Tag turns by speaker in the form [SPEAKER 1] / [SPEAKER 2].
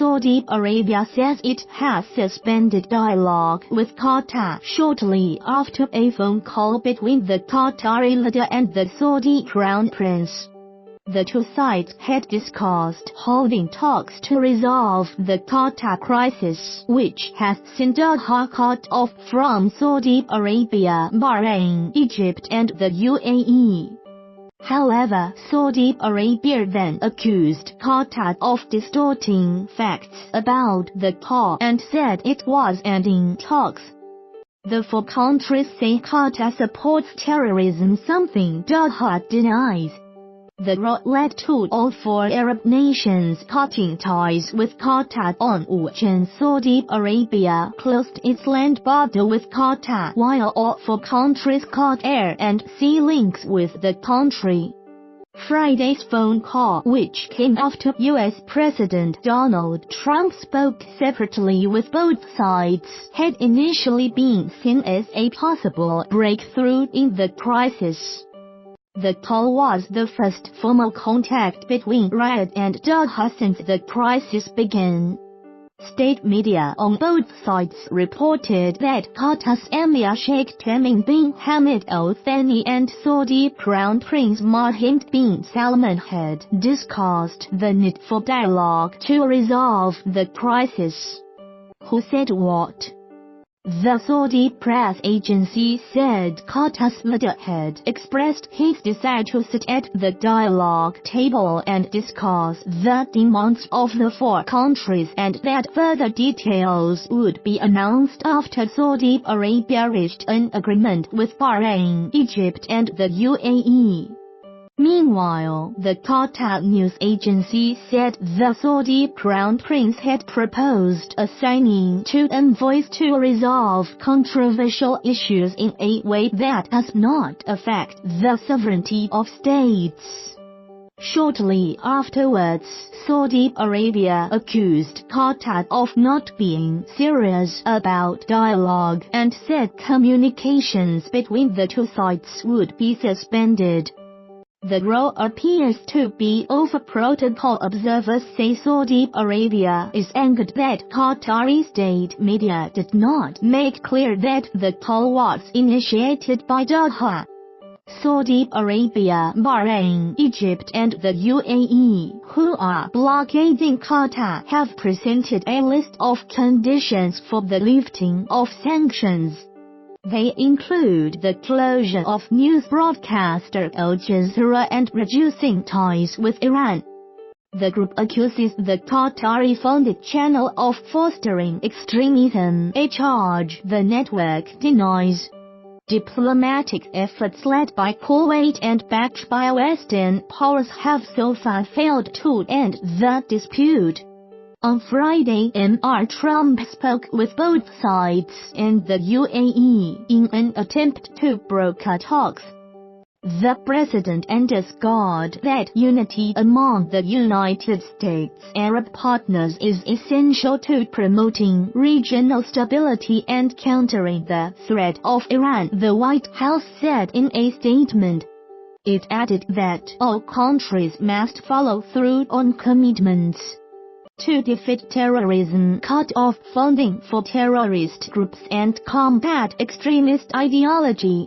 [SPEAKER 1] Saudi Arabia says it has suspended dialogue with Qatar shortly after a phone call between the Qatari leader and the Saudi crown prince. The two sides had discussed holding talks to resolve the Qatar crisis, which has seen Doha cut off from Saudi Arabia, Bahrain, Egypt and the UAE. However, Saudi Arabia then accused Qatar of distorting facts about the call and said it was ending talks. The four countries say Qatar supports terrorism, something Doha denies. The row led to all four Arab nations cutting ties with Qatar on June. Saudi Arabia closed its land border with Qatar, while all four countries cut air and sea links with the country. Friday's phone call, which came after U.S. President Donald Trump spoke separately with both sides, had initially been seen as a possible breakthrough in the crisis. The call was the first formal contact between Riyadh and Doha since the crisis began. State media on both sides reported that Qatar's Emir Sheikh Tamim bin Hamad Al Thani and Saudi Crown Prince Mohammed bin Salman had discussed the need for dialogue to resolve the crisis. Who said what? The Saudi press agency said Qatar's leader had expressed his desire to sit at the dialogue table and discuss the demands of the four countries and that further details would be announced after Saudi Arabia reached an agreement with Bahrain, Egypt and the UAE. Meanwhile, the Qatar news agency said the Saudi crown prince had proposed assigning two envoys to resolve controversial issues in a way that does not affect the sovereignty of states. Shortly afterwards, Saudi Arabia accused Qatar of not being serious about dialogue and said communications between the two sides would be suspended. The row appears to be over protocol. Observers say Saudi Arabia is angered that Qatari state media did not make clear that the call was initiated by Doha. Saudi Arabia, Bahrain, Egypt and the UAE, who are blockading Qatar, have presented a list of conditions for the lifting of sanctions. They include the closure of news broadcaster Al Jazeera and reducing ties with Iran. The group accuses the Qatari-funded channel of fostering extremism, a charge the network denies. Diplomatic efforts led by Kuwait and backed by Western powers have so far failed to end the dispute. On Friday, Emir Trump spoke with both sides and the UAE in an attempt to broker talks. The president underscored that unity among the United States' Arab partners is essential to promoting regional stability and countering the threat of Iran, the White House said in a statement. It added that all countries must follow through on commitments to defeat terrorism, cut off funding for terrorist groups and combat extremist ideology.